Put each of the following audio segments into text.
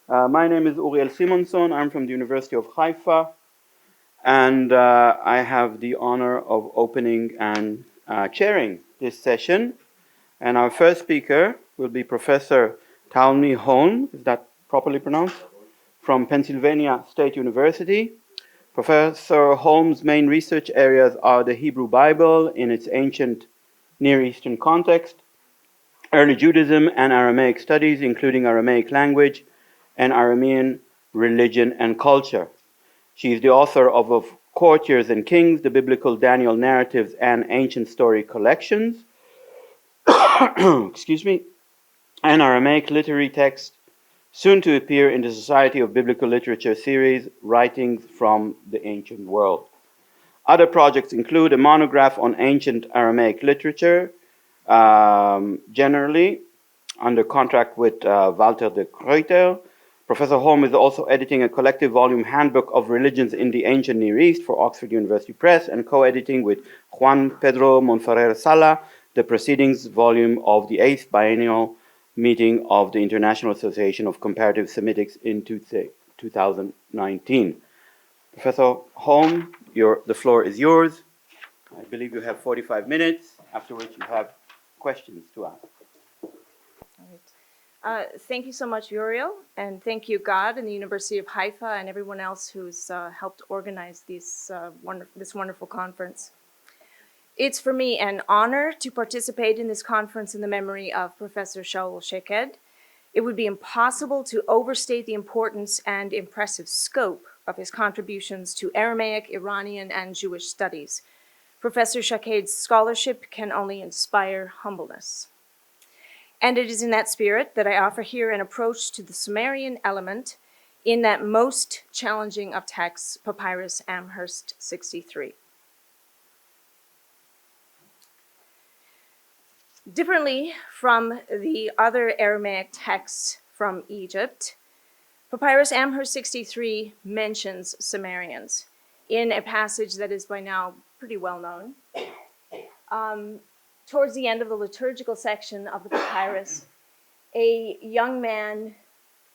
My name is Uriel Simonson. I'm from the University of Haifa, and I have the honor of opening and chairing this session. And our first speaker will be Professor Tawny Holm, is that properly pronounced? From Pennsylvania State University. Professor Holm's main research areas are the Hebrew Bible in its ancient Near Eastern context, early Judaism and Aramaic studies, including Aramaic language and Aramean religion and culture. She is the author of Courtiers and Kings, the Biblical Daniel Narratives and Ancient Story Collections, excuse me, and Aramaic literary text, soon to appear in the Society of Biblical Literature series, Writings from the Ancient World. Other projects include a monograph on ancient Aramaic literature, generally under contract with Walter de Gruyter. Professor Holm is also editing a collective volume handbook of religions in the ancient Near East for Oxford University Press and co-editing with Juan Pedro Monferrer Sala the proceedings volume of the 8th biennial meeting of the International Association of Comparative Semitics in 2019. Professor Holm, the floor is yours. I believe you have 45 minutes, after which you have questions to ask. Thank you so much, Uriel, and thank you, God, and the University of Haifa, and everyone else who's helped organize this wonderful conference. It's for me an honor to participate in this conference in the memory of Professor Shaul Sheked. It would be impossible to overstate the importance and impressive scope of his contributions to Aramaic, Iranian, and Jewish studies. Professor Sheked's scholarship can only inspire humbleness. And it is in that spirit that I offer here an approach to the Sumerian element in that most challenging of texts, Papyrus Amherst 63. Differently from the other Aramaic texts from Egypt, Papyrus Amherst 63 mentions Samarians in a passage that is by now pretty well known. Towards the end of the liturgical section of the papyrus, a young man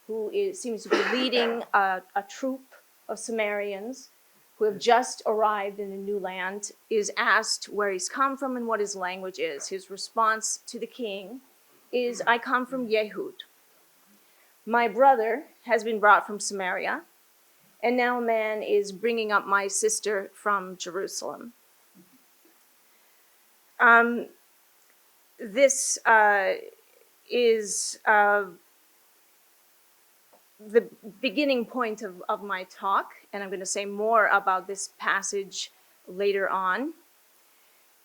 who seems to be leading a troop of Samarians who have just arrived in a new land is asked where he's come from and what his language is. His response to the king is, "I come from Yehud. My brother has been brought from Samaria, and now a man is bringing up my sister from Jerusalem." This is the beginning point of my talk, and I'm going to say more about this passage later on.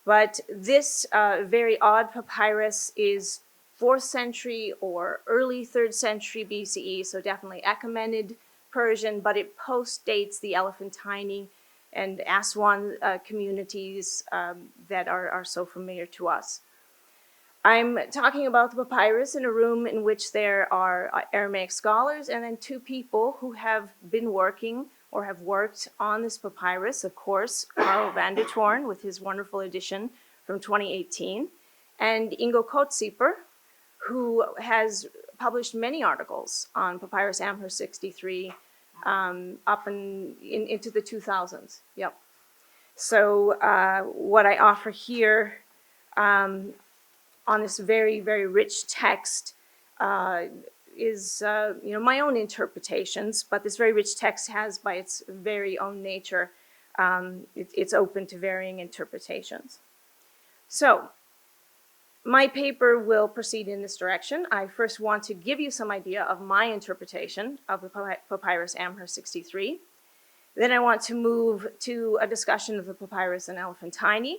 But this very odd papyrus is 4th century or early 3rd century BCE, so definitely Achaemenid Persian, but it post-dates the Elephantine and Aswan communities that are so familiar to us. I'm talking about the papyrus in a room in which there are Aramaic scholars and then 2 people who have been working or have worked on this papyrus. Of course, Karl van der Toorn with his wonderful edition from 2018, and Ingo Kotzieper, who has published many articles on Papyrus Amherst 63 up into the 2000s. Yep. So what I offer here on this very, very rich text is my own interpretations, but this very rich text has, by its very own nature, it's open to varying interpretations. So my paper will proceed in this direction. I first want to give you some idea of my interpretation of the Papyrus Amherst 63. Then I want to move to a discussion of the papyrus and Elephantine,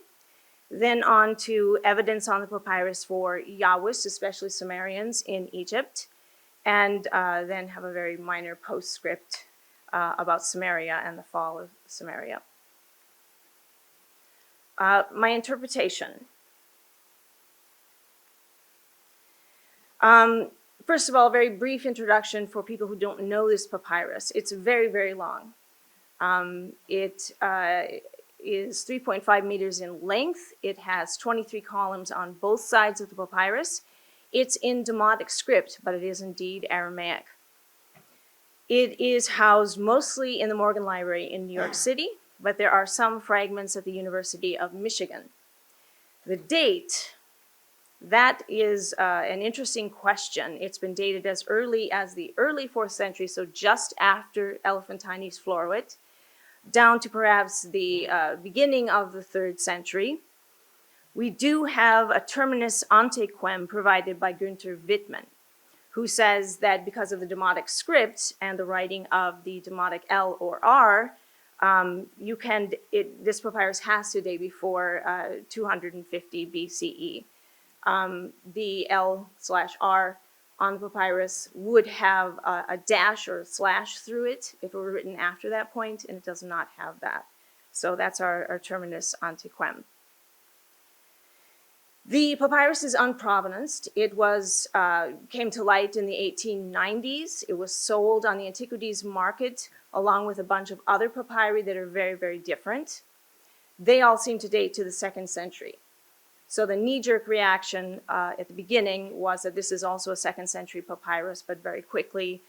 then on to evidence on the papyrus for Yahwist, especially Samarians in Egypt, and then have a very minor postscript about Samaria and the fall of Samaria. My interpretation. First of all, a very brief introduction for people who don't know this papyrus. It's very, very long. It is 3.5 meters in length. It has 23 columns on both sides of the papyrus. It's in Demotic script, but it is indeed Aramaic. It is housed mostly in the Morgan Library in New York City, but there are some fragments at the University of Michigan. The date, that is an interesting question. It's been dated as early as the early 4th century, so just after Elephantine's Florwit, down to perhaps the beginning of the 3rd century. We do have a terminus ante quem provided by Günther Wittmann, who says that because of the Demotic script and the writing of the Demotic L or R, this papyrus has to date before 250 BCE. The L/R on the papyrus would have a dash or a slash through it if it were written after that point, and it does not have that. So that's our terminus ante quem. The papyrus is unprovenanced. It came to light in the 1890s. It was sold on the antiquities market along with a bunch of other papyri that are very, very different. They all seem to date to the 2nd century. So the knee-jerk reaction at the beginning was that this is also a 2nd century papyrus, but very quickly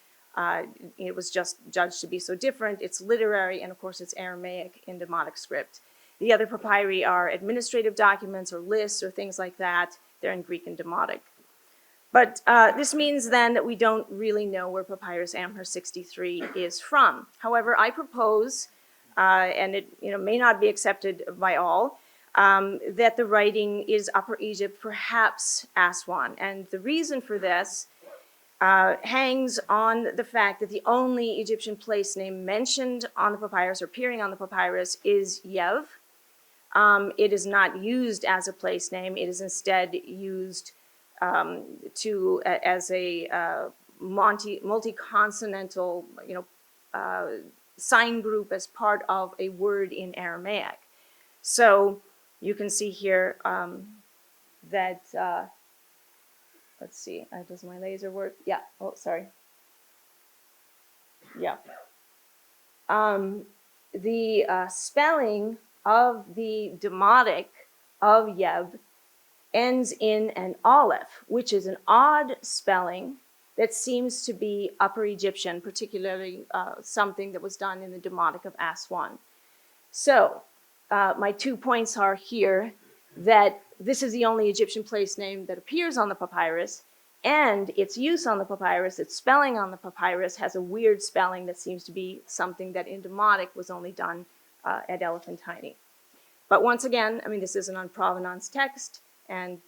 it was just judged to be so different. It's literary, and of course it's Aramaic in Demotic script. The other papyri are administrative documents or lists or things like that. They're in Greek and Demotic. But this means then that we don't really know where Papyrus Amherst 63 is from. However, I propose, and it may not be accepted by all, that the writing is Upper Egypt, perhaps Aswan. And the reason for this hangs on the fact that the only Egyptian place name mentioned on the papyrus or appearing on the papyrus is Yev. It is not used as a place name. It is instead used as a multi-consonantal sign group as part of a word in Aramaic. So you can see here that, let's see, does my laser work? Yeah, oh, sorry. Yeah. The spelling of the Demotic of Yeb ends in an aleph, which is an odd spelling that seems to be Upper Egyptian, particularly something that was done in the Demotic of Aswan. So my 2 points are here that this is the only Egyptian place name that appears on the papyrus, and its use on the papyrus, its spelling on the papyrus has a weird spelling that seems to be something that in Demotic was only done at Elephantine. But once again, I mean, this is an unprovenance text, and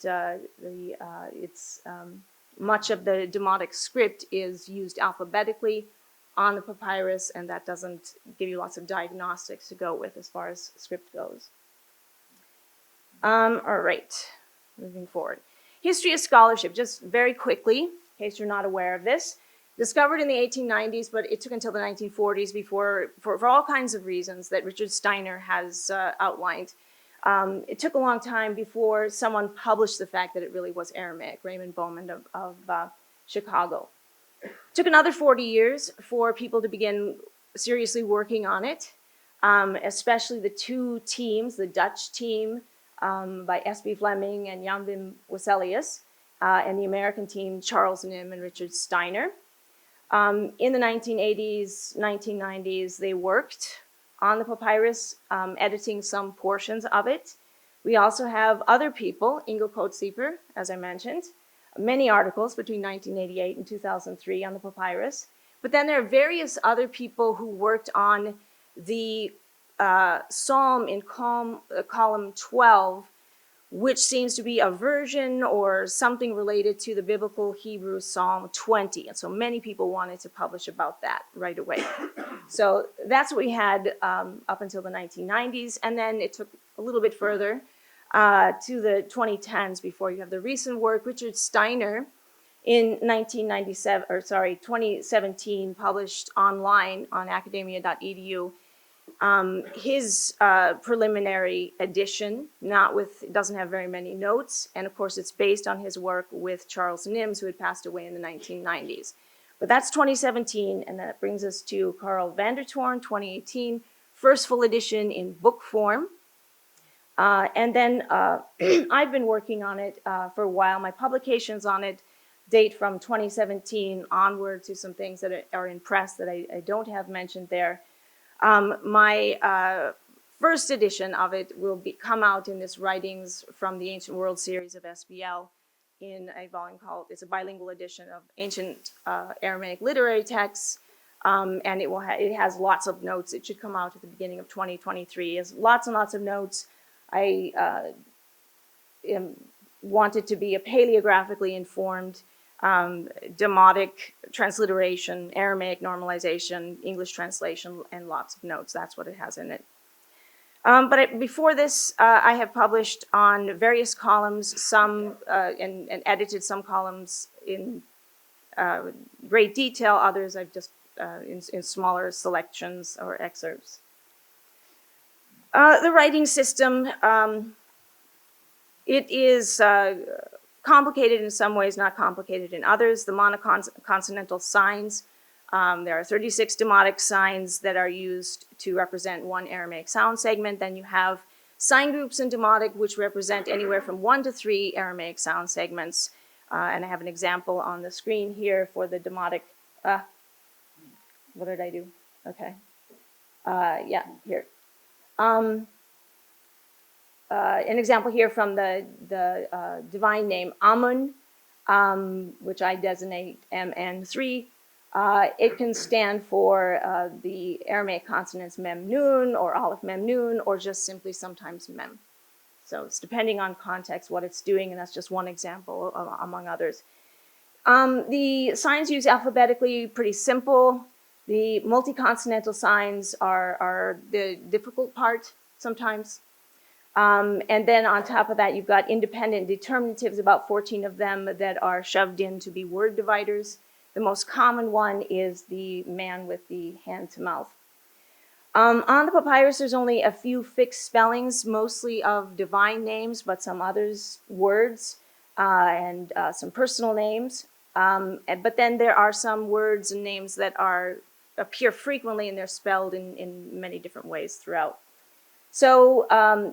much of the Demotic script is used alphabetically on the papyrus, and that doesn't give you lots of diagnostics to go with as far as script goes. All right, moving forward. History of scholarship, just very quickly, in case you're not aware of this. Discovered in the 1890s, but it took until the 1940s before, for all kinds of reasons that Richard Steiner has outlined. It took a long time before someone published the fact that it really was Aramaic, Raymond Bowman of Chicago. It took another 40 years for people to begin seriously working on it, especially the 2 teams, the Dutch team by S.B. Fleming and Jan Wim Wesselius, and the American team, Charles Nim and Richard Steiner. In the 1980s, 1990s, they worked on the papyrus, editing some portions of it. We also have other people, Ingo Kotzieper, as I mentioned, many articles between 1988 and 2003 on the papyrus. But then there are various other people who worked on the psalm in column 12, which seems to be a version or something related to the biblical Hebrew Psalm 20. And so many people wanted to publish about that right away. So that's what we had up until the 1990s. And then it took a little bit further to the 2010s before you have the recent work. Richard Steiner in 2017 published online on academia.edu his preliminary edition, it doesn't have very many notes, and of course it's based on his work with Charles Nims, who had passed away in the 1990s. But that's 2017, and that brings us to Carl van der Toorn, 2018, first full edition in book form. And then I've been working on it for a while. My publications on it date from 2017 onward to some things that are in press that I don't have mentioned there. My first edition of it will come out in this Writings from the Ancient World series of SBL in a volume called, it's a bilingual edition of Ancient Aramaic literary texts, and it has lots of notes. It should come out at the beginning of 2023. It has lots and lots of notes. I wanted to be a paleographically informed demotic transliteration, Aramaic normalization, English translation, and lots of notes. That's what it has in it. But before this, I have published on various columns, some and edited some columns in great detail. Others I've just in smaller selections or excerpts. The writing system, it is complicated in some ways, not complicated in others. The monoconsonantal signs, there are 36 demotic signs that are used to represent one Aramaic sound segment. Then you have sign groups in demotic, which represent anywhere from 1 to 3 Aramaic sound segments. And I have an example on the screen here for the demotic. What did I do? Okay. Yeah, here. An example here from the divine name Amun, which I designate MN3. It can stand for the Aramaic consonants mem nun or aleph mem nun, or just simply sometimes mem. So it's depending on context what it's doing, and that's just one example among others. The signs used alphabetically, pretty simple. The multi-consonantal signs are the difficult part sometimes. And then on top of that, you've got independent determinatives, about 14 of them that are shoved in to be word dividers. The most common one is the man with the hand to mouth. On the papyrus, there's only a few fixed spellings, mostly of divine names, but some others, words, and some personal names. But then there are some words and names that appear frequently, and they're spelled in many different ways throughout. So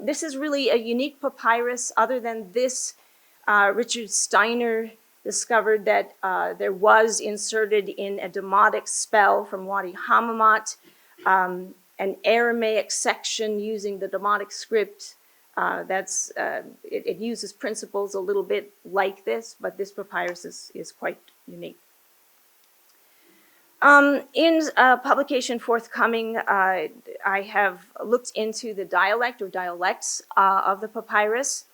this is really a unique papyrus. Other than this, Richard Steiner discovered that there was inserted in a demotic spell from Wadi Hammamat an Aramaic section using the demotic script. It uses principles a little bit like this, but this papyrus is quite unique. In a publication forthcoming, I have looked into the dialect or dialects of the papyrus.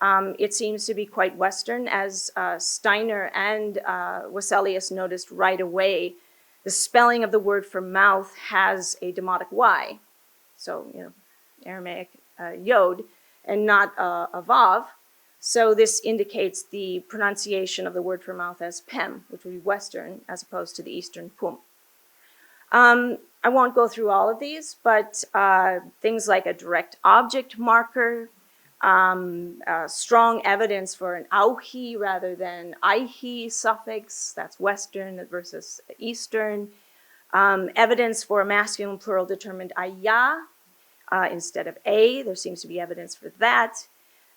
It seems to be quite Western, as Steiner and Wesselius noticed right away. The spelling of the word for mouth has a demotic Y, so Aramaic yod, and not a vav. So this indicates the pronunciation of the word for mouth as pem, which would be Western, as opposed to the Eastern pum. I won't go through all of these, but things like a direct object marker, strong evidence for an auhi rather than aihi suffix, that's Western versus Eastern, evidence for a masculine plural determined ayah instead of a, there seems to be evidence for that.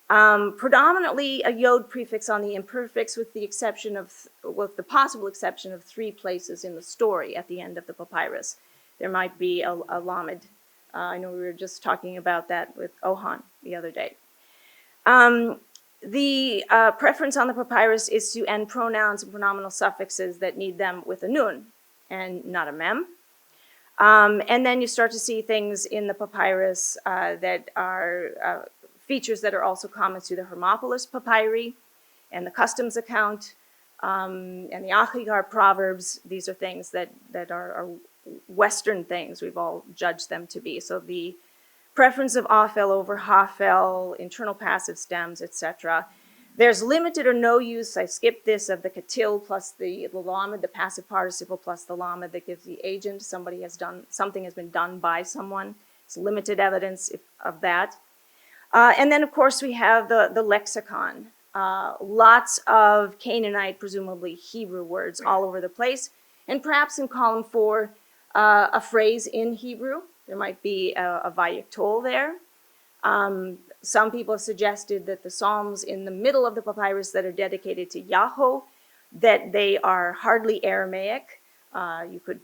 Predominantly a yod prefix on the imperfects, with the possible exception of 3 places in the story at the end of the papyrus. There might be a lamed. I know we were just talking about that with Ohan the other day. The preference on the papyrus is to end pronouns and pronominal suffixes that need them with a nun and not a mem. And then you start to see things in the papyrus that are features that are also common to the Hermopolis papyri and the customs account and the Achigar proverbs. These are things that are Western things. We've all judged them to be. So the preference of afel over hafel, internal passive stems, etc. There's limited or no use, I skipped this, of the katil plus the lamed, the passive participle plus the lamed that gives the agent. Something has been done by someone. It's limited evidence of that. And then, of course, we have the lexicon. Lots of Canaanite, presumably Hebrew words all over the place. And perhaps in column 4, a phrase in Hebrew. There might be a vayiktol there. Some people have suggested that the psalms in the middle of the papyrus that are dedicated to Yahoo that they are hardly Aramaic. You could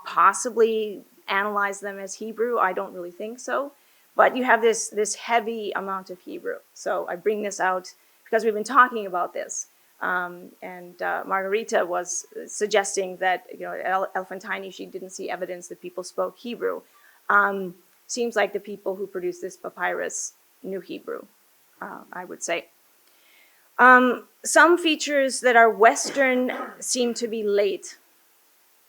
possibly analyze them as Hebrew. I don't really think so. But you have this heavy amount of Hebrew. So I bring this out because we've been talking about this. And Margarita was suggesting that, Elephantine, she didn't see evidence that people spoke Hebrew. Seems like the people who produced this papyrus knew Hebrew, I would say. Some features that are Western seem to be late.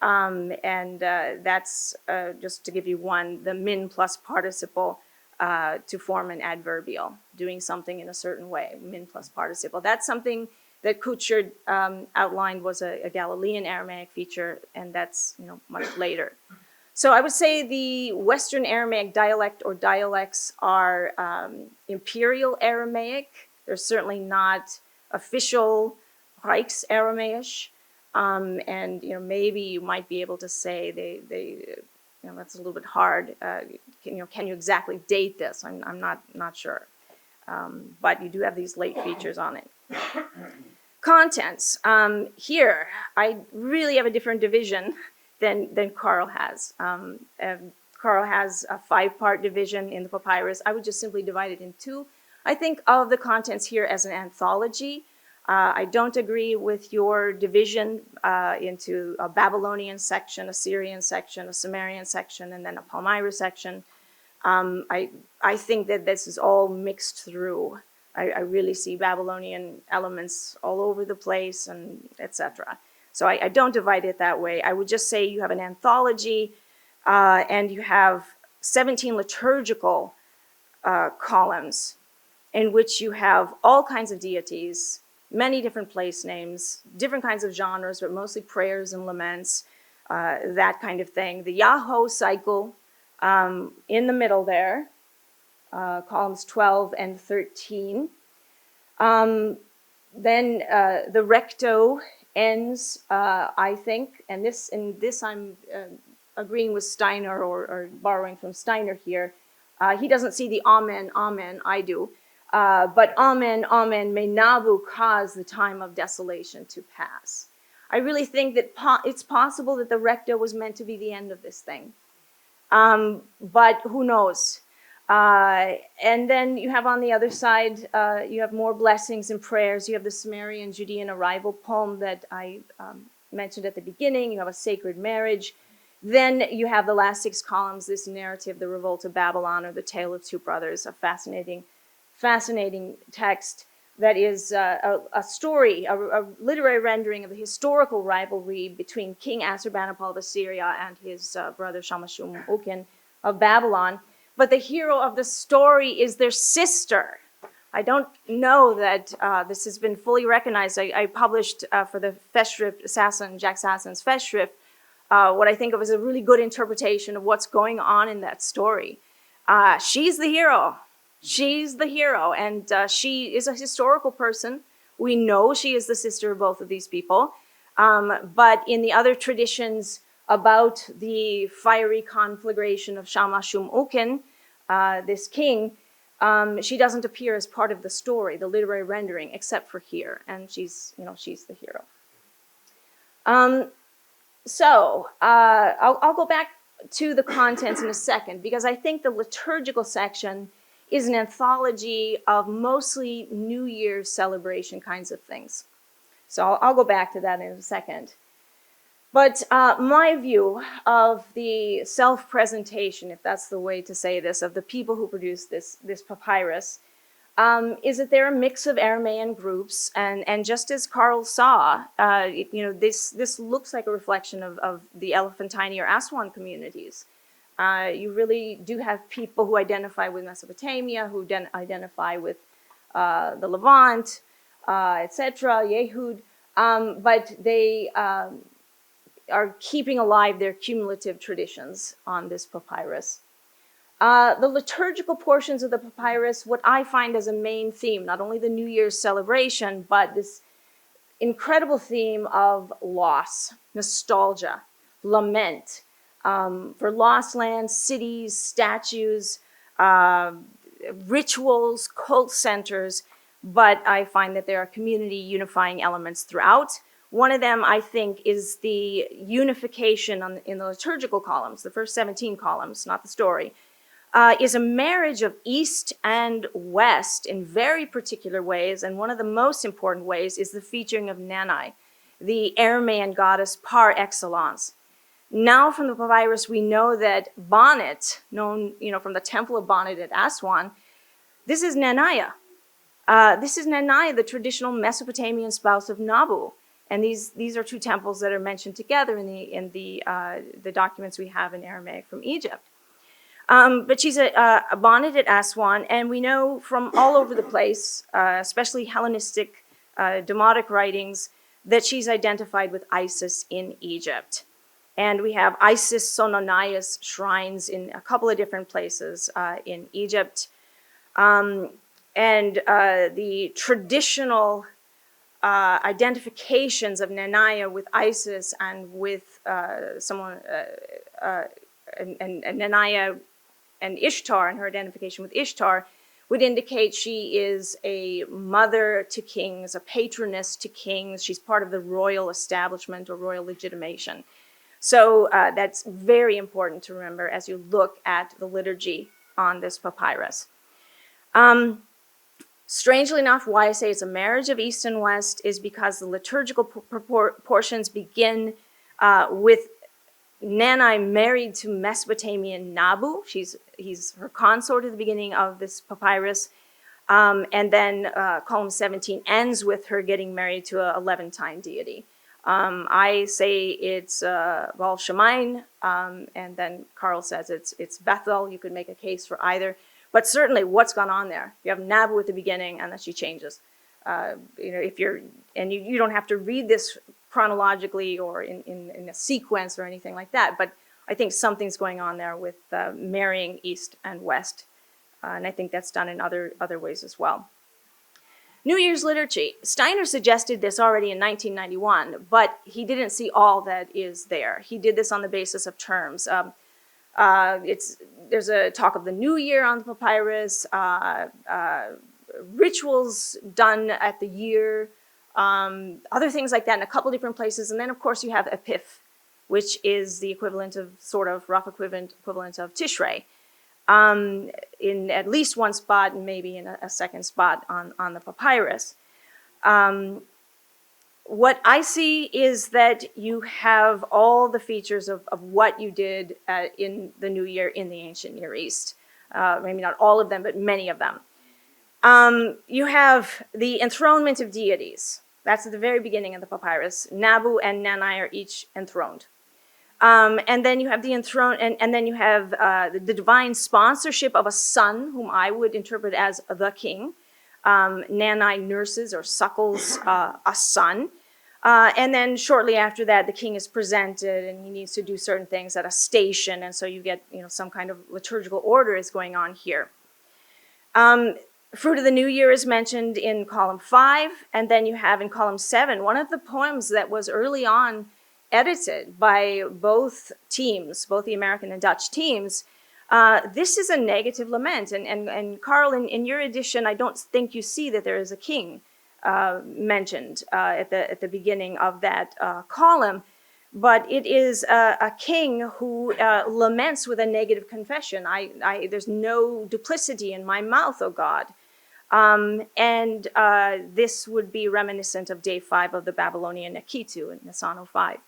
And that's, just to give you one, the min plus participle to form an adverbial, doing something in a certain way, min plus participle. That's something that Kuchard outlined was a Galilean Aramaic feature, and that's much later. So I would say the Western Aramaic dialect or dialects are Imperial Aramaic. They're certainly not official Reichs Aramaish. And maybe you might be able to say they that's a little bit hard. Can you exactly date this? I'm not sure. But you do have these late features on it. Contents. Here, I really have a different division than Carl has. Carl has a 5-part division in the papyrus. I would just simply divide it in 2. I think of the contents here as an anthology. I don't agree with your division into a Babylonian section, a Syrian section, a Samarian section, and then a Palmyra section. I think that this is all mixed through. I really see Babylonian elements all over the place, and etc. So I don't divide it that way. I would just say you have an anthology, and you have 17 liturgical columns in which you have all kinds of deities, many different place names, different kinds of genres, but mostly prayers and laments, that kind of thing. The Yahoo cycle in the middle there, columns 12 and 13. Then the recto ends, I think, and in this I'm agreeing with Steiner or borrowing from Steiner here. He doesn't see the amen, amen, I do. But amen, amen, may Nabu cause the time of desolation to pass. I really think that it's possible that the recto was meant to be the end of this thing. But who knows? And then you have on the other side, you have more blessings and prayers. You have the Samarian Judean arrival poem that I mentioned at the beginning. You have a sacred marriage. Then you have the last 6 columns, this narrative, the revolt of Babylon, or the tale of 2 brothers, a fascinating text that is a story, a literary rendering of the historical rivalry between King Assurbanipal of Assyria and his brother Shamash Ukin of Babylon. But the hero of the story is their sister. I don't know that this has been fully recognized. I published for the Festschrift, Jack Sassen's Festschrift, what I think of as a really good interpretation of what's going on in that story. She's the hero. She's the hero, and she is a historical person. We know she is the sister of both of these people. But in the other traditions about the fiery conflagration of Shamash Ukin, this king, she doesn't appear as part of the story, the literary rendering, except for here, and she's the hero. I'll go back to the contents in a second, because I think the liturgical section is an anthology of mostly New Year's celebration kinds of things. So I'll go back to that in a second. But my view of the self-presentation, if that's the way to say this, of the people who produced this papyrus, is that they're a mix of Aramaean groups, and just as Carl saw, this looks like a reflection of the Elephantine or Aswan communities. You really do have people who identify with Mesopotamia, who identify with the Levant, etc., Yehud, but they are keeping alive their cumulative traditions on this papyrus. The liturgical portions of the papyrus, what I find as a main theme, not only the New Year's celebration, but this incredible theme of loss, nostalgia, lament, for lost lands, cities, statues, rituals, cult centers, but I find that there are community unifying elements throughout. One of them, I think, is the unification in the liturgical columns, the first 17 columns, not the story, is a marriage of East and West in very particular ways. And one of the most important ways is the featuring of Nanai, the Aramaean goddess par excellence. Now from the papyrus, we know that Bonnet, known from the temple of Bonnet at Aswan, this is Nanaya. This is Nanaya, the traditional Mesopotamian spouse of Nabu. And these are two temples that are mentioned together in the documents we have in Aramaic from Egypt. But she's a bonnet at Aswan, and we know from all over the place, especially Hellenistic Demotic writings, that she's identified with Isis in Egypt. And we have Isis Sononias shrines in a couple of different places in Egypt. And the traditional identifications of Nanaya with Isis and with Nanaya and Ishtar, and her identification with Ishtar, would indicate she is a mother to kings, a patroness to kings. She's part of the royal establishment or royal legitimation. So that's very important to remember as you look at the liturgy on this papyrus. Strangely enough, why I say it's a marriage of East and West is because the liturgical portions begin with Nanai married to Mesopotamian Nabu. He's her consort at the beginning of this papyrus. And then column 17 ends with her getting married to a Levantine deity. I say it's Baal Shemain, and then Carl says it's Bethel. You could make a case for either. But certainly what's gone on there? You have Nabu at the beginning, and then she changes. If you're, and you don't have to read this chronologically or in a sequence or anything like that, but I think something's going on there with marrying East and West, and I think that's done in other ways as well. New Year's liturgy. Steiner suggested this already in 1991, but he didn't see all that is there. He did this on the basis of terms. There's a talk of the New Year on the papyrus, rituals done at the year, other things like that in a couple different places. And then, of course, you have Epiph, which is the equivalent of, sort of rough equivalent of Tishrei, in at least one spot and maybe in a second spot on the papyrus. What I see is that you have all the features of what you did in the New Year in the ancient Near East. Maybe not all of them, but many of them. You have the enthronement of deities. That's at the very beginning of the papyrus. Nabu and Nanai are each enthroned. And then you have the and then you have the divine sponsorship of a son, whom I would interpret as the king. Nanai nurses or suckles a son. And then shortly after that, the king is presented and he needs to do certain things at a station. And so you get, some kind of liturgical order is going on here. Fruit of the New Year is mentioned in column 5. And then you have in column 7, one of the poems that was early on edited by both teams, both the American and Dutch teams. This is a negative lament. And Carl, in your edition, I don't think you see that there is a king mentioned at the beginning of that column, but it is a king who laments with a negative confession. There's no duplicity in my mouth, O God. And this would be reminiscent of day 5 of the Babylonian Akitu in Nisan 05.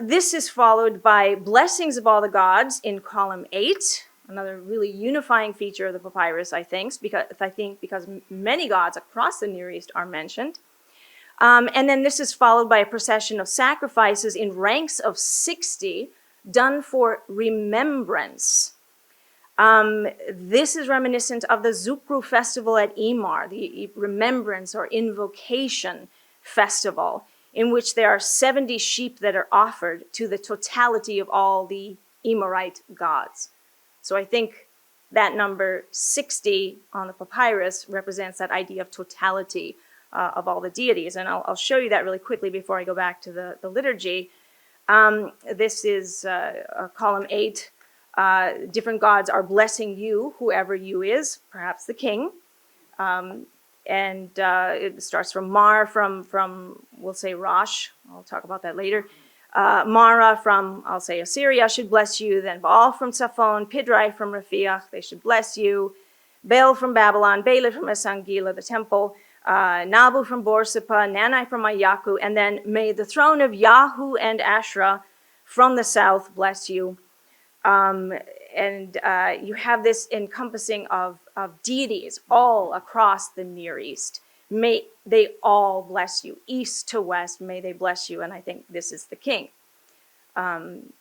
This is followed by blessings of all the gods in column 8. Another really unifying feature of the papyrus, I think, because many gods across the Near East are mentioned. And then this is followed by a procession of sacrifices in ranks of 60 done for remembrance. This is reminiscent of the Zukru festival at Imar, the remembrance or invocation festival, in which there are 70 sheep that are offered to the totality of all the Imarite gods. So I think that number 60 on the papyrus represents that idea of totality of all the deities. And I'll show you that really quickly before I go back to the liturgy. This is column 8. Different gods are blessing you, whoever you is, perhaps the king. And it starts from Mar, from we'll say Rosh. I'll talk about that later. Mara from, I'll say Assyria should bless you. Then Baal from Saphon, Pidrai from Raphiach, they should bless you. Bel from Babylon, Bela from Esangila, the temple. Nabu from Borsippa, Nanai from Ayaku, and then may the throne of Yahoo and Asherah from the south bless you. And you have this encompassing of deities all across the Near East. May they all bless you, east to west, may they bless you, and I think this is the king. Then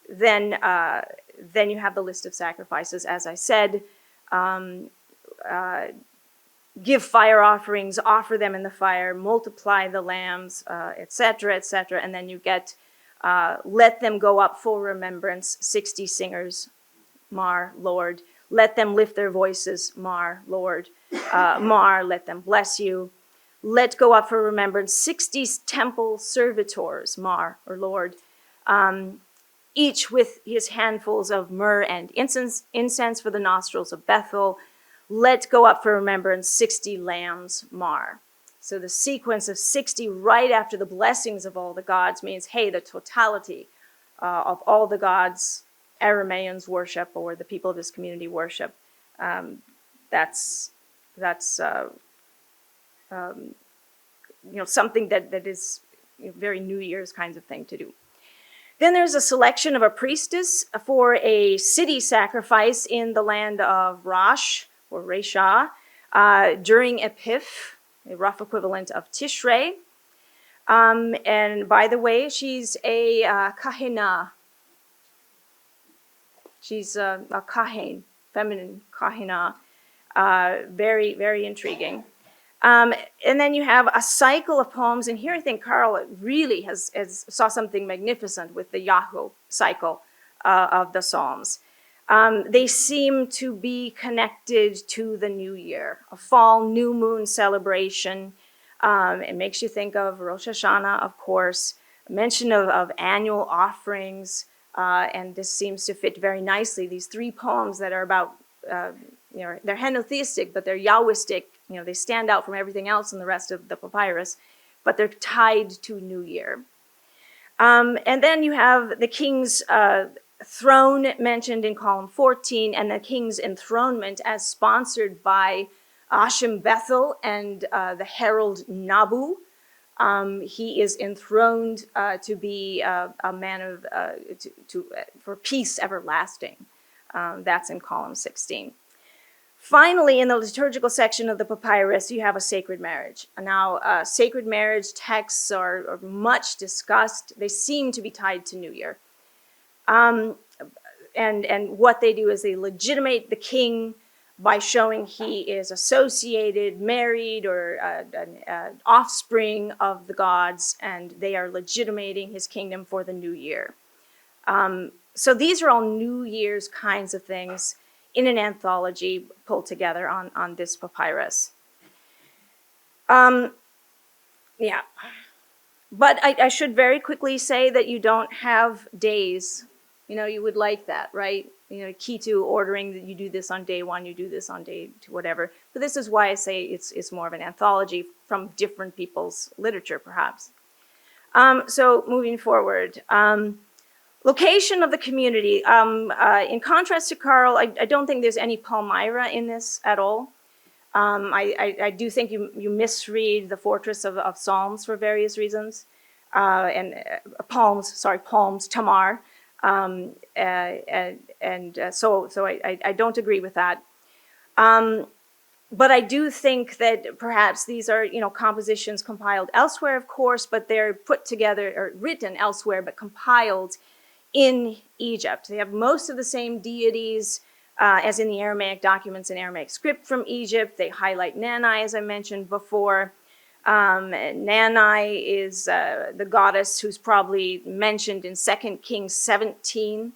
you have the list of sacrifices, as I said. Give fire offerings, offer them in the fire, multiply the lambs, etc., etc. And then you get, let them go up for remembrance, 60 singers, Mar, Lord. Let them lift their voices, Mar, Lord. Mar, let them bless you. Let go up for remembrance, 60 temple servitors, Mar, or Lord. Each with his handfuls of myrrh and incense for the nostrils of Bethel. Let go up for remembrance 60 lambs, Mar. So the sequence of 60 right after the blessings of all the gods means, hey, the totality of all the gods Aramaeans worship, or the people of this community worship. That's something that is very New Year's kinds of thing to do. Then there's a selection of a priestess for a city sacrifice in the land of Rosh, or Resha, during Epiph, a rough equivalent of Tishrei. And by the way, she's a kahina. She's a kahin, feminine kahina. Very, very intriguing. And then you have a cycle of poems, and here I think Carl really has saw something magnificent with the Yahoo cycle of the Psalms. They seem to be connected to the new year, a fall new moon celebration. It makes you think of Rosh Hashanah, of course, a mention of annual offerings, and this seems to fit very nicely. These three poems that are about, they're henotheistic, but they're Yahwistic. They stand out from everything else in the rest of the papyrus, but they're tied to New Year. And then you have the king's throne mentioned in column 14, and the king's enthronement as sponsored by Ashim Bethel and the herald Nabu. He is enthroned to be a man of for peace everlasting. That's in column 16. Finally, in the liturgical section of the papyrus, you have a sacred marriage. Now, sacred marriage texts are much discussed. They seem to be tied to New Year. And what they do is they legitimate the king by showing he is associated, married, or an offspring of the gods, and they are legitimating his kingdom for the new year. So these are all New Year's kinds of things in an anthology pulled together on this papyrus. Yeah. But I should very quickly say that you don't have days. You would like that, right? Key to ordering that you do this on day 1, you do this on day 2, whatever. But this is why I say it's more of an anthology from different people's literature, perhaps. So moving forward. Location of the community. In contrast to Carl, I don't think there's any Palmyra in this at all. I do think you misread the fortress of Psalms for various reasons. Palms, Tamar. So I don't agree with that. But I do think that perhaps these are, compositions compiled elsewhere, of course, but they're put together or written elsewhere, but compiled in Egypt. They have most of the same deities as in the Aramaic documents in Aramaic script from Egypt. They highlight Nanai, as I mentioned before. Nanai is the goddess who's probably mentioned in 2 Kings 17,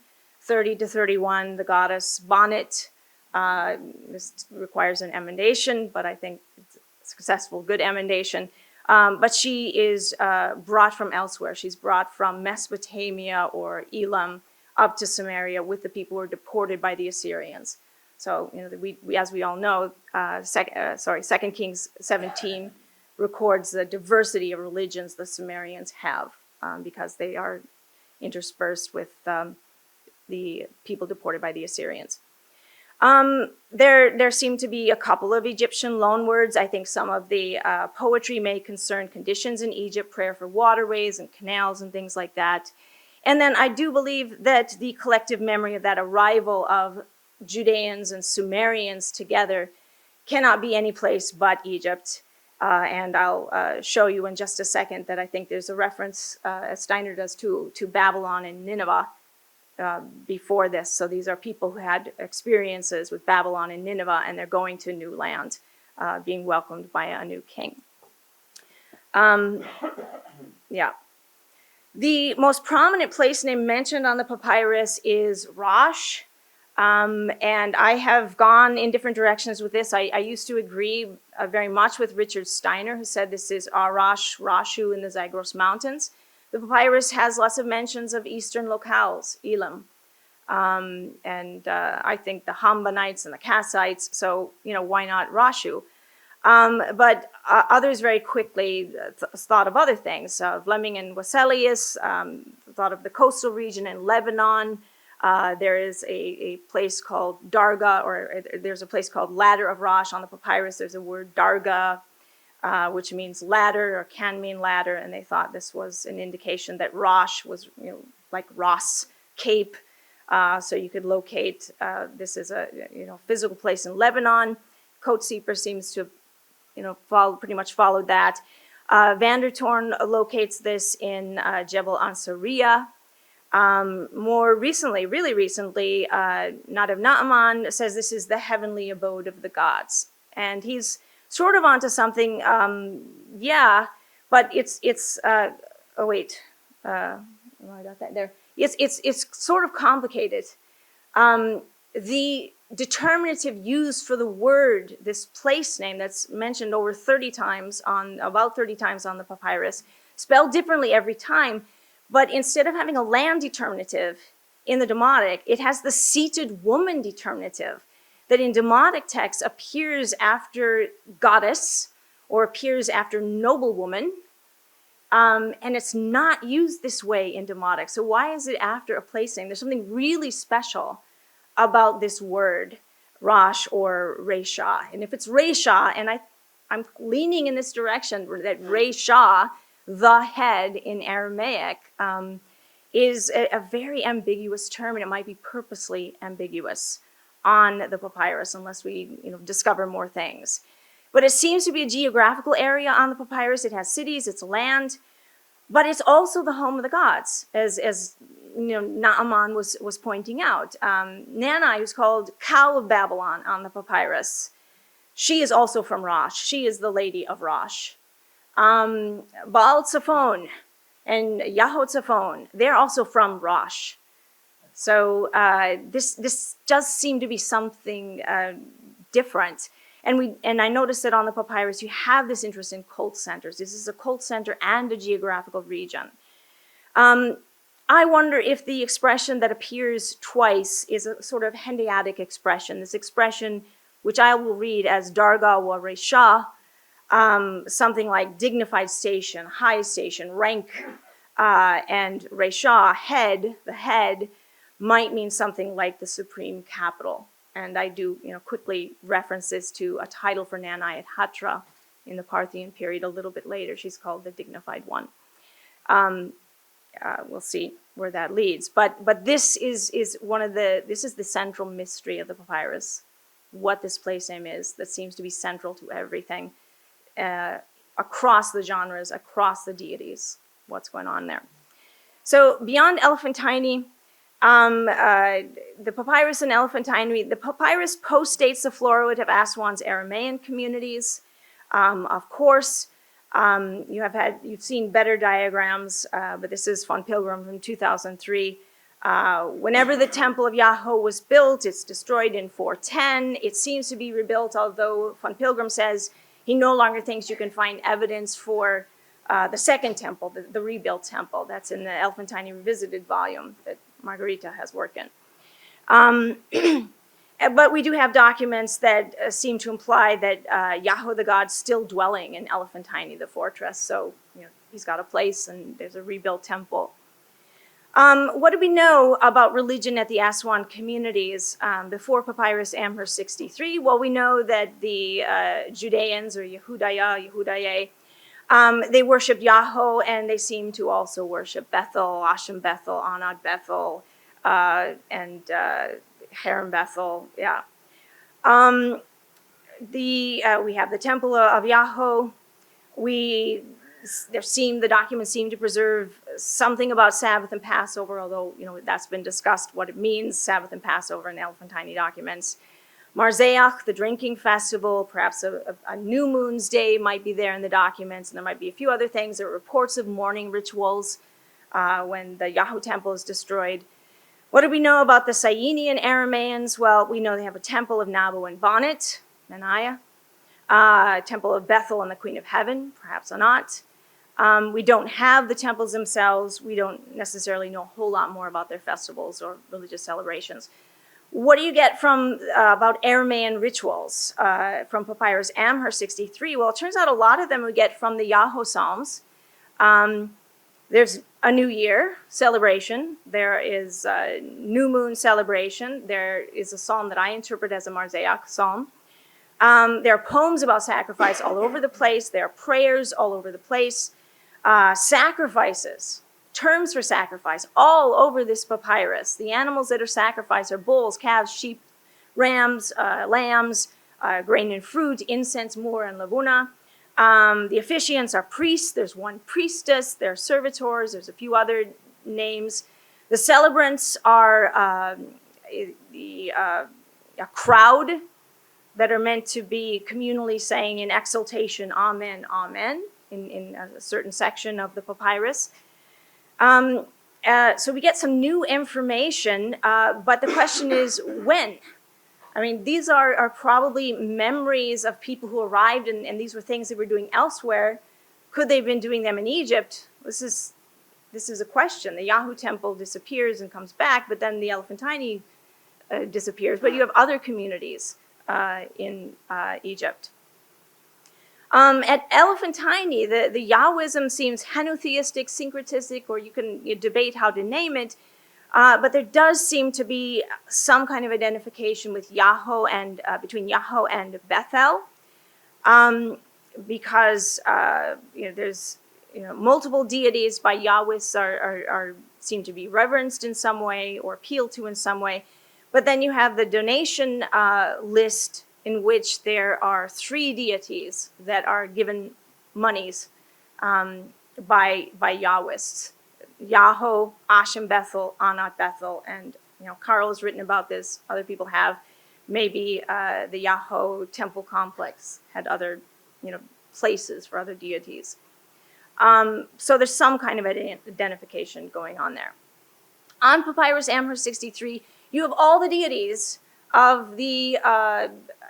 30-31, the goddess Bonnet. This requires an emendation, but I think it's a successful, good emendation. But she is brought from elsewhere. She's brought from Mesopotamia or Elam up to Samaria with the people who were deported by the Assyrians. So, we as we all know, 2 Kings 17 records the diversity of religions the Samarians have, because they are interspersed with the people deported by the Assyrians. There seem to be a couple of Egyptian loanwords. I think some of the poetry may concern conditions in Egypt, prayer for waterways and canals and things like that. And then I do believe that the collective memory of that arrival of Judeans and Sumerians together cannot be any place but Egypt. And I'll show you in just a second that I think there's a reference, as Steiner does, to Babylon and Nineveh before this. So these are people who had experiences with Babylon and Nineveh, and they're going to new land, being welcomed by a new king. Yeah. The most prominent place name mentioned on the papyrus is Rosh. And I have gone in different directions with this. I used to agree very much with Richard Steiner, who said this is Arash, Rashu in the Zagros Mountains. The papyrus has lots of mentions of eastern locales, Elam. And I think the Hambanites and the Kassites, so, why not Rashu? But others very quickly thought of other things. Fleming and Wesselius thought of the coastal region in Lebanon. There is a place called Darga, or there's a place called Ladder of Rosh on the papyrus. There's a word Darga, which means ladder or can mean ladder, and they thought this was an indication that Rosh was, like Ross Cape. So you could locate, this is a physical place in Lebanon. Coatseeper seems to have pretty much followed that. Vandertoorn locates this in Jebel Ansariya. More recently, really recently, Nadav Naaman says this is the heavenly abode of the gods. And he's sort of onto something, but it's oh wait, I got that there. It's sort of complicated. The determinative used for the word, this place name that's mentioned over 30 times about 30 times on the papyrus, spelled differently every time. But instead of having a land determinative in the Demotic, it has the seated woman determinative that in Demotic texts appears after goddess or appears after noblewoman. And it's not used this way in Demotic. So why is it after a place name? There's something really special about this word, Rosh or Resha. And if it's Resha, and I'm leaning in this direction, that Resha, the head in Aramaic, is a very ambiguous term, and it might be purposely ambiguous on the papyrus unless we discover more things. But it seems to be a geographical area on the papyrus. It has cities, it's land, but it's also the home of the gods, as Naaman was pointing out. Nanai, who's called Cow of Babylon on the papyrus, she is also from Rosh. She is the lady of Rosh. Baal Tzafon and Yahoo Tzafon, they're also from Rosh. So this does seem to be something different. And I noticed that on the papyrus, you have this interest in cult centers. This is a cult center and a geographical region. I wonder if the expression that appears twice is a sort of Hendeadic expression, this expression which I will read as Darga wa Resha, something like dignified station, high station, rank, and Resha, head, the head, might mean something like the supreme capital. And I do quickly reference this to a title for Nanai at Hatra in the Parthian period a little bit later. She's called the dignified one. We'll see where that leads. But this is the central mystery of the papyrus, what this place name is that seems to be central to everything, across the genres, across the deities, what's going on there. So beyond Elephantine, the papyrus and Elephantine, the papyrus postdates the Florowit of Aswan's Aramaean communities. Of course, you've seen better diagrams, but this is von Pilgrim from 2003. Whenever the temple of Yahoo was built, it's destroyed in 410. It seems to be rebuilt, although von Pilgrim says he no longer thinks you can find evidence for the second temple, the rebuilt temple. That's in the Elephantine Revisited volume that Margarita has worked in. But we do have documents that seem to imply that Yahoo the god's still dwelling in Elephantine, the fortress. So he's got a place, and there's a rebuilt temple. What do we know about religion at the Aswan communities before Papyrus Amherst 63? Well, we know that the Judeans, or Yehudaye, they worshiped Yahoo, and they seem to also worship Bethel, Hashem Bethel, Anad Bethel, and Harem Bethel. Yeah. We have the Temple of Yahoo. The documents seem to preserve something about Sabbath and Passover, although that's been discussed what it means, Sabbath and Passover, in Elephantine documents. Marzeach, the drinking festival, perhaps a new moon's day might be there in the documents, and there might be a few other things. There are reports of mourning rituals when the Yahoo temple is destroyed. What do we know about the Sayinian Aramaeans? Well, we know they have a temple of Nabu and Bonnet, Menaiah, temple of Bethel and the Queen of Heaven, perhaps not. We don't have the temples themselves. We don't necessarily know a whole lot more about their festivals or religious celebrations. What do you get from about Aramaean rituals from Papyrus Amherst 63? Well, it turns out a lot of them we get from the Yahoo Psalms. There's a New Year celebration. There is a new moon celebration. There is a psalm that I interpret as a Marzeach psalm. There are poems about sacrifice all over the place. There are prayers all over the place. Sacrifices, terms for sacrifice, all over this papyrus. The animals that are sacrificed are bulls, calves, sheep, rams, lambs, grain and fruit, incense, myrrh, and lavuna. The officiants are priests. There's one priestess. There are servitors. There's a few other names. The celebrants are a crowd that are meant to be communally saying in exultation, Amen, Amen, in a certain section of the papyrus. So we get some new information, but the question is when? I mean, these are probably memories of people who arrived, and these were things they were doing elsewhere. Could they have been doing them in Egypt? This is a question. The Yahoo temple disappears and comes back, but then the Elephantine disappears. But you have other communities in Egypt. At Elephantine, the Yahwism seems henotheistic, syncretistic, or you can debate how to name it. But there does seem to be some kind of identification with Yahoo and between Yahoo and Bethel, because there's multiple deities by Yahwists are seem to be reverenced in some way or appealed to in some way. But then you have the donation list in which there are 3 deities that are given monies by Yahwists. Yahoo, Hashem Bethel, Anat Bethel, and Carl has written about this. Other people have. Maybe the Yahoo temple complex had other places for other deities. So there's some kind of identification going on there. On Papyrus Amherst 63, you have all the deities of the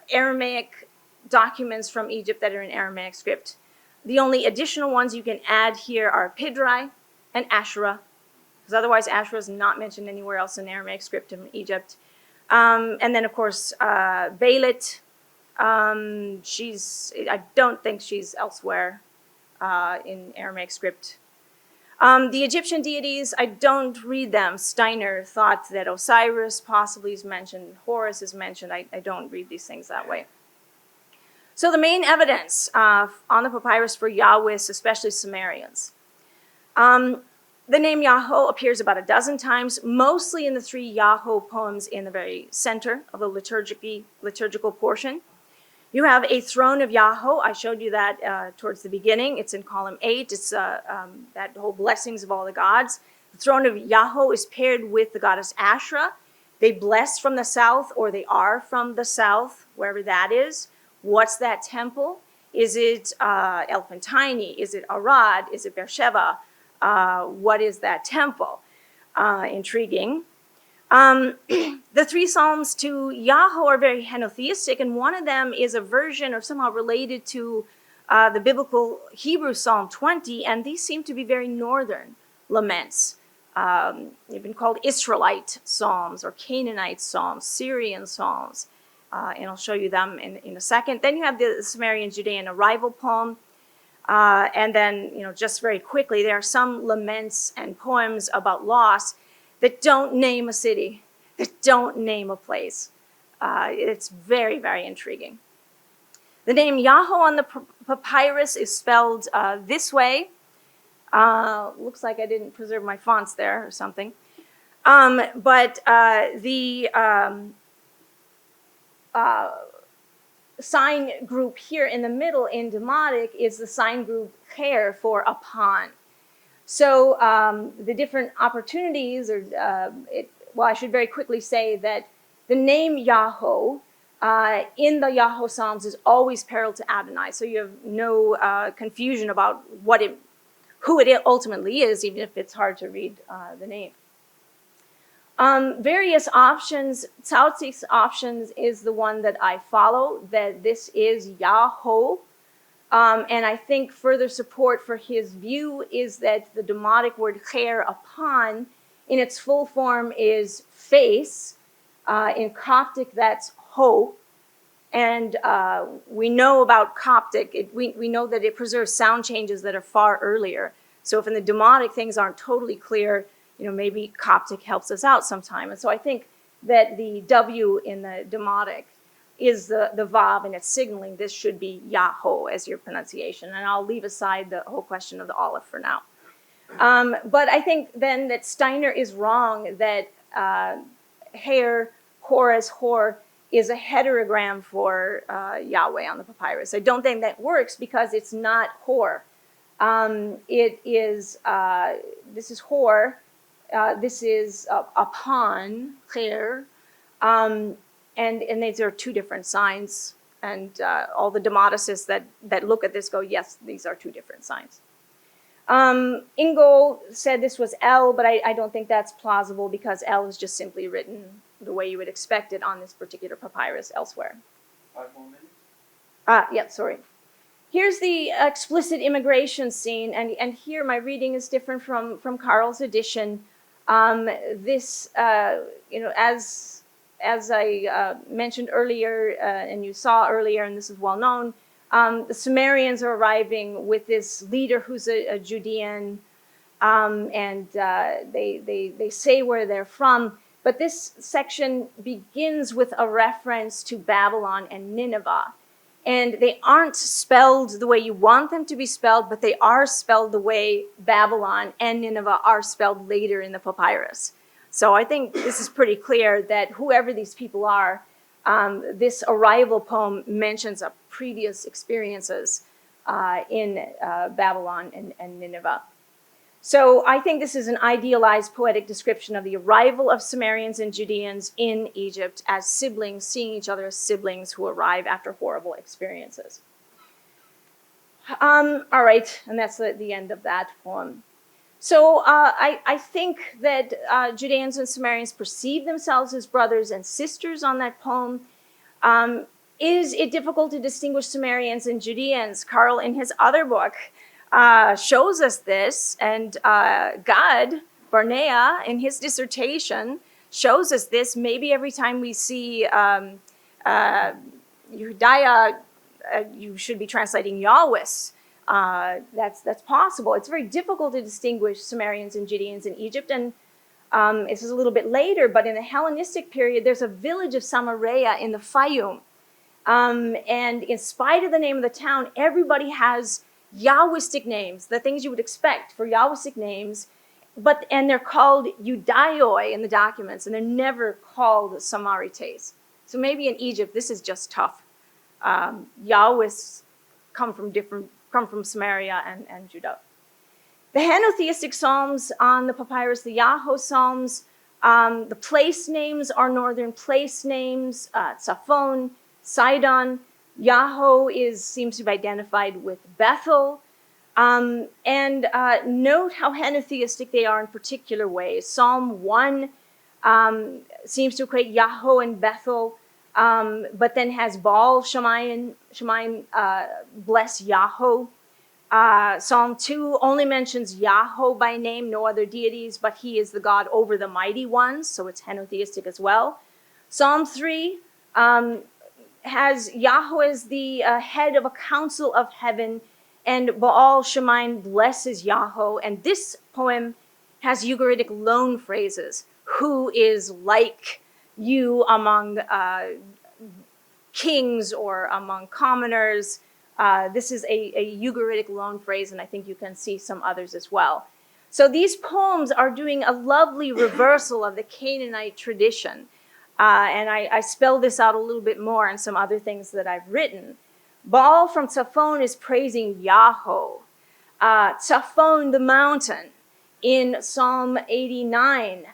Aramaic documents from Egypt that are in Aramaic script. The only additional ones you can add here are Pidrai and Asherah, because otherwise Asherah is not mentioned anywhere else in Aramaic script in Egypt. And then, of course, Baalit. I don't think she's elsewhere in Aramaic script. The Egyptian deities, I don't read them. Steiner thought that Osiris possibly is mentioned, Horus is mentioned. I don't read these things that way. So the main evidence on the papyrus for Yahwists, especially Samarians. The name Yahoo appears about a dozen times, mostly in the 3 Yahoo poems in the very center of the liturgical portion. You have a throne of Yahoo. I showed you that towards the beginning. It's in column 8. It's that whole blessings of all the gods. The throne of Yahoo is paired with the goddess Asherah. They bless from the south, or they are from the south, wherever that is. What's that temple? Is it Elephantine? Is it Arad? Is it Beersheba? What is that temple? Intriguing. The 3 psalms to Yahoo are very henotheistic, and one of them is a version or somehow related to the biblical Hebrew Psalm 20, and these seem to be very northern laments. They've been called Israelite psalms or Canaanite psalms, Syrian psalms, and I'll show you them in a second. Then you have the Samarian Judean arrival poem, and then, just very quickly, there are some laments and poems about loss that don't name a city, that don't name a place. It's very, very intriguing. The name Yahoo on the papyrus is spelled this way. Looks like I didn't preserve my fonts there or something. But the sign group here in the middle in Demotic is the sign group Cher for upon. So the different opportunities, I should very quickly say that the name Yahoo in the Yahoo Psalms is always parallel to Adonai. So you have no confusion about who it ultimately is, even if it's hard to read the name. Various options, Tsaotzik's options is the one that I follow, that this is Yahoo. And I think further support for his view is that the Demotic word Cher, upon, in its full form is face. In Coptic, that's ho. And we know about Coptic, we know that it preserves sound changes that are far earlier. So if in the Demotic things aren't totally clear, maybe Coptic helps us out sometime. And so I think that the W in the Demotic is the Vav, and it's signaling this should be Yahoo as your pronunciation. And I'll leave aside the whole question of the Aleph for now. But I think then that Steiner is wrong that Hair, chorus, hor, is a heterogram for Yahweh on the papyrus. I don't think that works because it's not hor. It is, this is hor, this is upon, Hair, and these are two different signs. And all the Demoticists that look at this go, yes, these are two different signs. Ingo said this was L, but I don't think that's plausible because L is just simply written the way you would expect it on this particular papyrus elsewhere. 5 more minutes? Yeah, sorry. Here's the explicit immigration scene, and here my reading is different from Carl's edition. This, as I mentioned earlier, and you saw earlier, and this is well known, the Samarians are arriving with this leader who's a Judean, and they say where they're from. But this section begins with a reference to Babylon and Nineveh. And they aren't spelled the way you want them to be spelled, but they are spelled the way Babylon and Nineveh are spelled later in the papyrus. So I think this is pretty clear that whoever these people are, this arrival poem mentions previous experiences in Babylon and Nineveh. So I think this is an idealized poetic description of the arrival of Samarians and Judeans in Egypt as siblings, seeing each other as siblings who arrive after horrible experiences. All right, and that's the end of that poem. So I think that Judeans and Samarians perceive themselves as brothers and sisters on that poem. Is it difficult to distinguish Samarians and Judeans? Carl, in his other book, shows us this, and Gad Barnea, in his dissertation, shows us this. Maybe every time we see Yehudiah, you should be translating Yahweh's. That's possible. It's very difficult to distinguish Samarians and Judeans in Egypt, and this is a little bit later, but in the Hellenistic period, there's a village of Samaria in the Fayum. And in spite of the name of the town, everybody has Yahwistic names, the things you would expect for Yahwistic names, and they're called Judaioi in the documents, and they're never called Samarites. So maybe in Egypt, this is just tough. Yahwehs come from Samaria and Judah. The henotheistic psalms on the papyrus, the Yahoo psalms, the place names are northern place names, Tzafon, Sidon. Yahoo seems to be identified with Bethel. And note how henotheistic they are in particular ways. Psalm 1 seems to equate Yahoo and Bethel, but then has Baal, Shemaim, bless Yahoo. Psalm 2 only mentions Yahoo by name, no other deities, but he is the God over the mighty ones, so it's henotheistic as well. Psalm 3 has Yahoo as the head of a council of heaven, and Baal Shemaim blesses Yahoo. And this poem has Ugaritic loan phrases. Who is like you among kings or among commoners? This is a Ugaritic loan phrase, and I think you can see some others as well. So these poems are doing a lovely reversal of the Canaanite tradition. And I spell this out a little bit more in some other things that I've written. Baal from Tzafon is praising Yahoo. Tzafon, the mountain, in Psalm 89,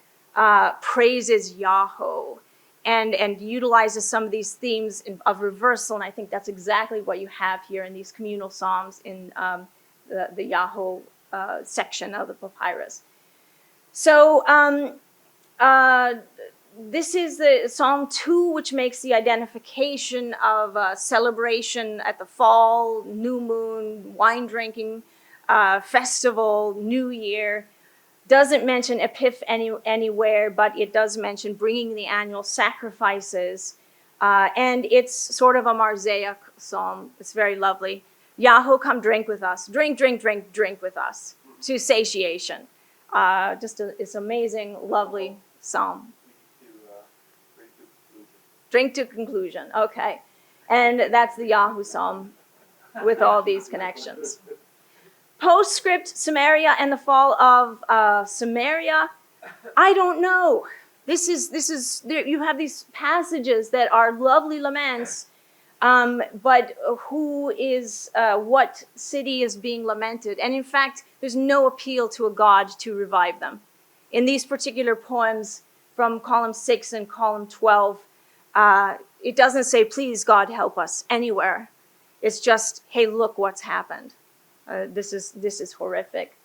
praises Yahoo and utilizes some of these themes of reversal. And I think that's exactly what you have here in these communal psalms in the Yahoo section of the Papyrus. So this is the Psalm 2, which makes the identification of celebration at the fall, new moon, wine drinking, festival, New Year. Doesn't mention Epiph anywhere, but it does mention bringing the annual sacrifices. And it's sort of a Marzeiah psalm. It's very lovely. Yahoo, come drink with us. Drink, drink, drink, drink with us to satiation. It's amazing, lovely psalm. Drink to conclusion, okay. And that's the Yahoo psalm with all these connections. Postscript, Samaria and the fall of Samaria. I don't know. This is you have these passages that are lovely laments, but who is, what city is being lamented? And in fact, there's no appeal to a God to revive them. In these particular poems from column 6 and column 12, it doesn't say, please God help us anywhere. It's just, hey, look what's happened. This is horrific.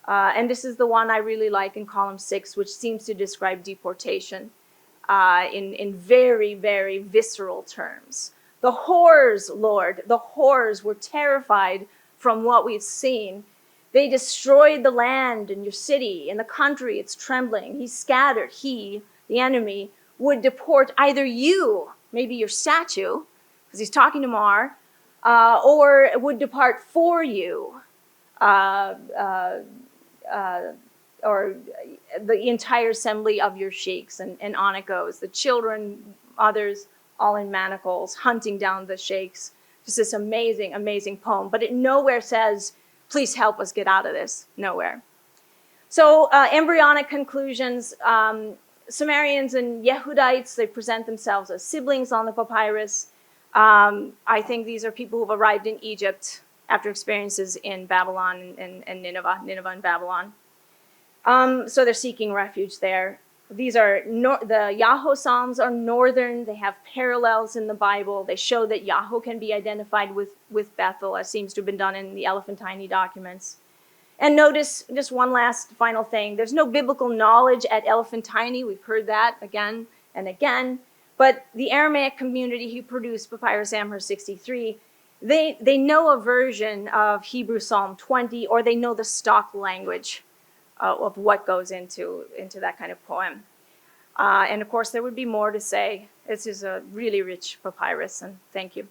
And this is the one I really like in column 6, which seems to describe deportation in very, very visceral terms. The whores, Lord, the whores were terrified from what we've seen. They destroyed the land and your city and the country. It's trembling. He scattered, the enemy, would deport either you, maybe your statue, because he's talking to Mar, or would depart for you, or the entire assembly of your sheikhs, and on it goes. The children, others, all in manacles, hunting down the sheikhs. Just this amazing, amazing poem. But it nowhere says, please help us get out of this. Nowhere. So embryonic conclusions. Samarians and Yehudites, they present themselves as siblings on the papyrus. I think these are people who've arrived in Egypt after experiences in Babylon and Nineveh and Babylon. So they're seeking refuge there. These are, the Yahoo Psalms are northern. They have parallels in the Bible. They show that Yahoo can be identified with Bethel, as seems to have been done in the Elephantine documents. And notice, just one last final thing, there's no biblical knowledge at Elephantine. We've heard that again and again. But the Aramaic community who produced Papyrus Amherst 63, they know a version of Hebrew Psalm 20, or they know the stock language of what goes into that kind of poem. And of course, there would be more to say. This is a really rich papyrus, and thank you.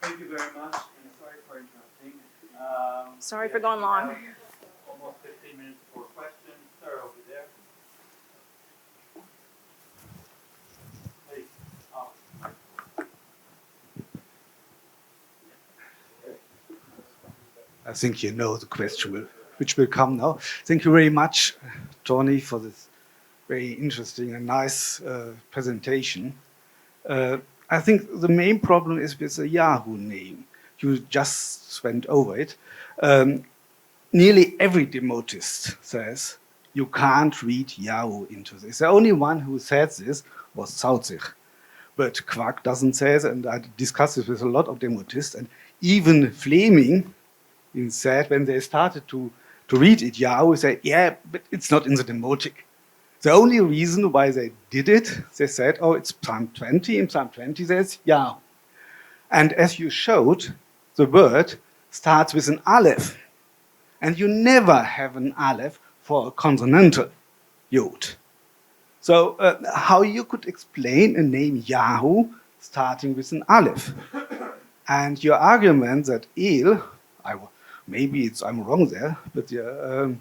Thank you very much, and sorry for interrupting. Sorry for going long. Almost 15 minutes for questions. Sir, over there. Please. I think you know the question which will come now. Thank you very much, Tawny, for this very interesting and nice presentation. I think the main problem is with the Yahoo name. You just went over it. Nearly every demotist says you can't read Yahoo into this. The only one who said this was Sautzich. But Quark doesn't say this, and I discussed this with a lot of demotists, and even Fleming said when they started to read it, Yahoo said, yeah, but it's not in the demotic. The only reason why they did it, they said, oh, it's Psalm 20. In Psalm 20, there's Yahoo. And as you showed, the word starts with an aleph. And you never have an aleph for a consonantal yod. So how you could explain a name Yahoo starting with an aleph? And your argument that El, maybe I'm wrong there, but your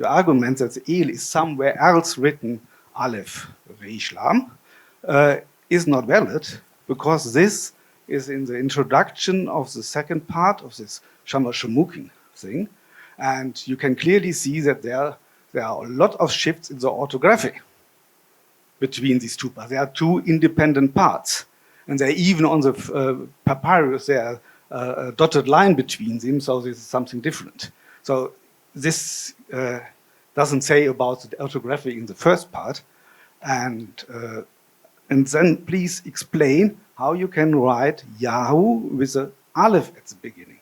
argument that El is somewhere else written aleph resh lam is not valid, because this is in the introduction of the second part of this Shamash Shemukin thing. And you can clearly see that there are a lot of shifts in the orthography between these two parts. There are two independent parts. And they're even on the papyrus, there are a dotted line between them, so this is something different. So this doesn't say about the orthography in the first part. And then please explain how you can write Yahoo with an aleph at the beginning.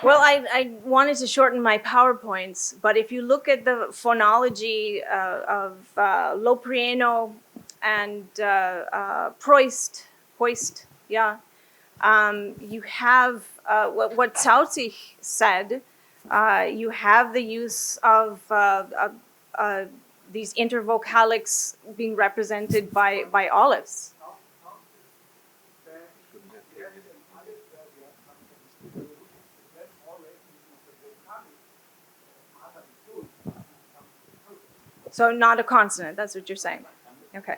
Well, I wanted to shorten my PowerPoints, but if you look at the phonology of Loprieno and Proist, yeah, you have what Tawny said. You have the use of these intervocalics being represented by olives. So not a consonant, that's what you're saying. Okay.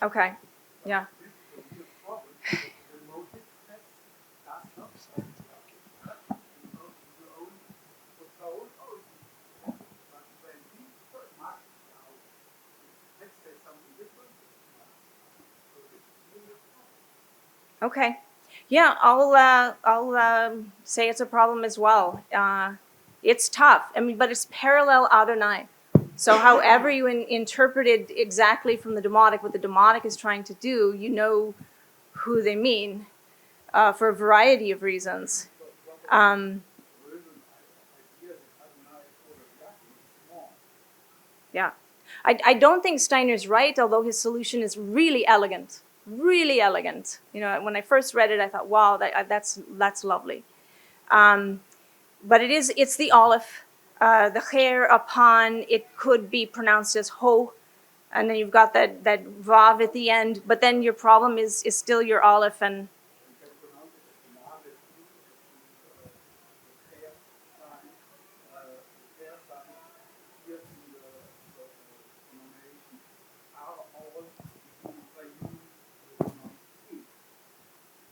Okay, yeah. Okay. Yeah, I'll say it's a problem as well. It's tough. I mean, but it's parallel Adonai. So however you interpret it exactly from the Demotic, what the Demotic is trying to do, you know who they mean for a variety of reasons. Yeah. I don't think Steiner's right, although his solution is really elegant. Really elegant. You know, when I first read it, I thought, wow, that's lovely. But it's the aleph, the hair upon it could be pronounced as ho, and then you've got that vav at the end. But then your problem is still your aleph and.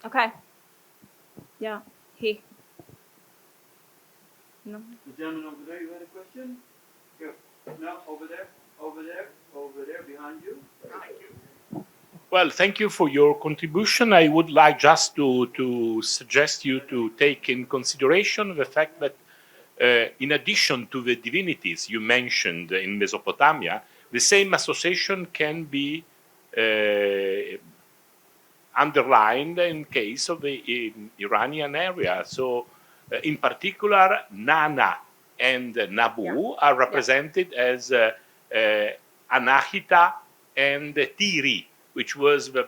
Okay. Yeah, he. No. The gentleman over there, you had a question? Here. No, over there, behind you. Thank you. Well, thank you for your contribution. I would like just to suggest you to take in consideration the fact that in addition to the divinities you mentioned in Mesopotamia, the same association can be underlined in case of the Iranian area. So, in particular, Nana and Nabu are represented as Anahita and Tiri, which was the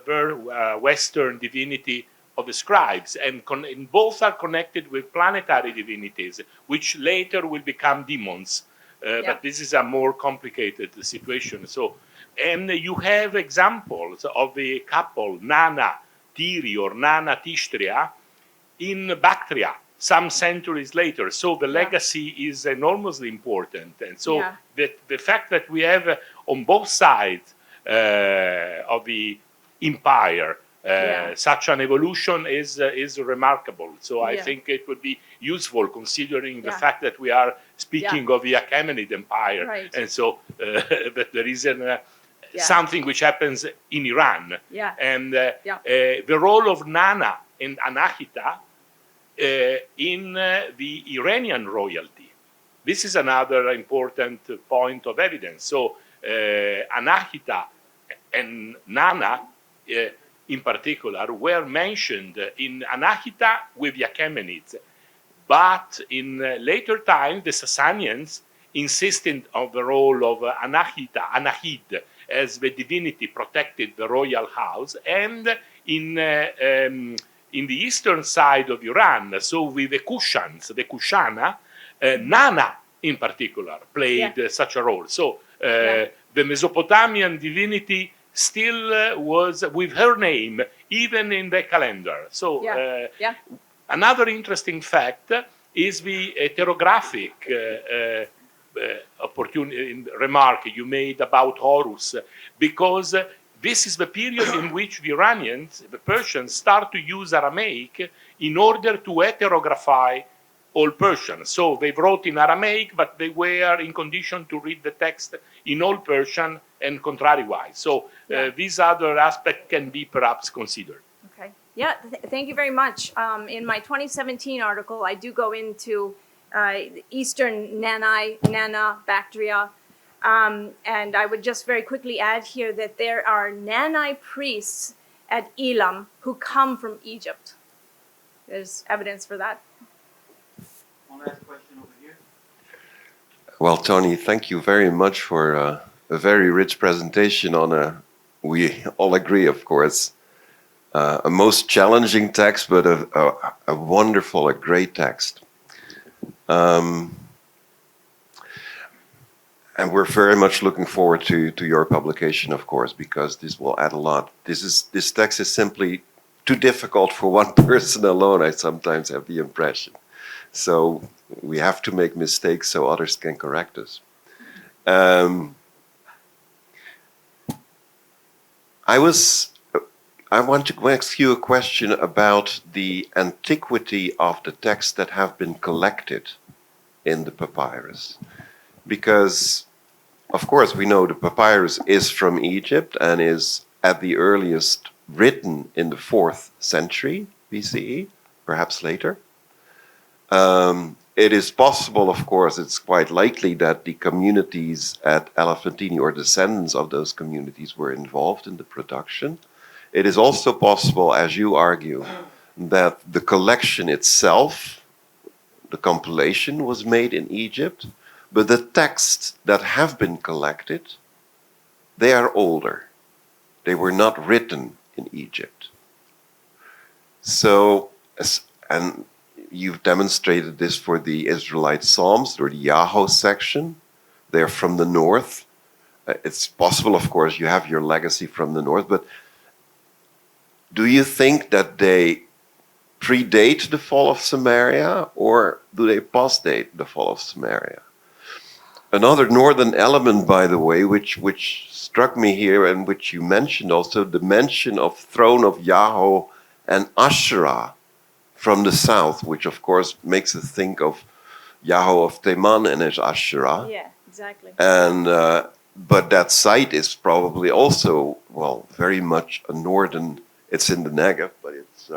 Western divinity of the scribes, and both are connected with planetary divinities, which later will become demons. But this is a more complicated situation. So, and you have examples of the couple Nana Tiri or Nana Tishtria in Bactria some centuries later. So the legacy is enormously important. And so the fact that we have on both sides of the empire such an evolution is remarkable. So I think it would be useful considering the fact that we are speaking of the Achaemenid Empire. Right. And so that there is something which happens in Iran. And the role of Nana and Anahita in the Iranian royalty. This is another important point of evidence. So Anahita and Nana in particular were mentioned in Anahita with the Achaemenids But in later time, the Sasanians insisted on the role of Anahid, as the divinity protected the royal house, and in the eastern side of Iran, so with the Kushans, the Kushana, Nana in particular played such a role. So the Mesopotamian divinity still was with her name, even in the calendar. So another interesting fact is the heterographic remark you made about Horus, because this is the period in which the Iranians, the Persians, start to use Aramaic in order to heterography all Persian. So they wrote in Aramaic, but they were in condition to read the text in all Persian and contrariwise. So these other aspects can be perhaps considered. Okay. Yeah, thank you very much. In my 2017 article, I do go into Eastern Nana, Bactria, and I would just very quickly add here that there are Nanai priests at Elam who come from Egypt. There's evidence for that. One last question over here. Well, Tawny, thank you very much for a very rich presentation on we all agree, of course, a most challenging text, but a wonderful, a great text. And we're very much looking forward to your publication, of course, because this will add a lot. This text is simply too difficult for one person alone, I sometimes have the impression. So we have to make mistakes so others can correct us. I want to ask you a question about the antiquity of the texts that have been collected in the papyrus. Because, of course, we know the papyrus is from Egypt and is at the earliest written in the 4th century BCE, perhaps later. It is possible, of course, it's quite likely that the communities at Elephantine or descendants of those communities were involved in the production. It is also possible, as you argue, that the collection itself, the compilation, was made in Egypt, but the texts that have been collected, they are older. They were not written in Egypt. So, and you've demonstrated this for the Israelite Psalms or the Yahoo section. They're from the north. It's possible, of course, you have your legacy from the north, but do you think that they predate the fall of Samaria, or do they postdate the fall of Samaria? Another northern element, by the way, which struck me here and which you mentioned also, the mention of throne of Yahoo and Asherah from the south, which of course makes us think of Yahoo of Teman and his Asherah. Yeah, exactly. And but that site is probably also, well, very much a northern. It's in the Negev, but it's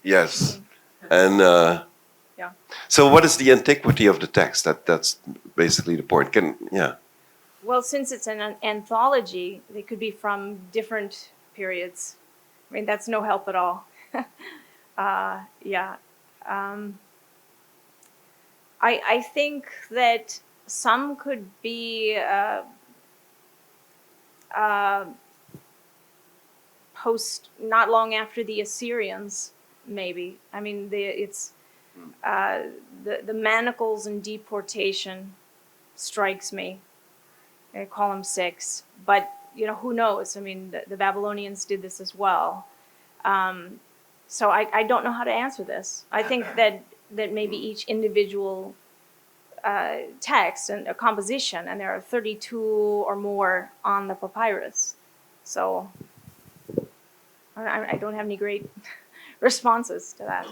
yes, and so what is the antiquity of the text? That's basically the point. Well, since it's an anthology, they could be from different periods. I mean, that's no help at all. I think that some could be post, not long after the Assyrians, maybe. I mean, it's the manacles and deportation strikes me. I call them 6, but you know, who knows? I mean, the Babylonians did this as well. So I don't know how to answer this. I think that maybe each individual text and a composition, and there are 32 or more on the papyrus. So I don't have any great responses to that.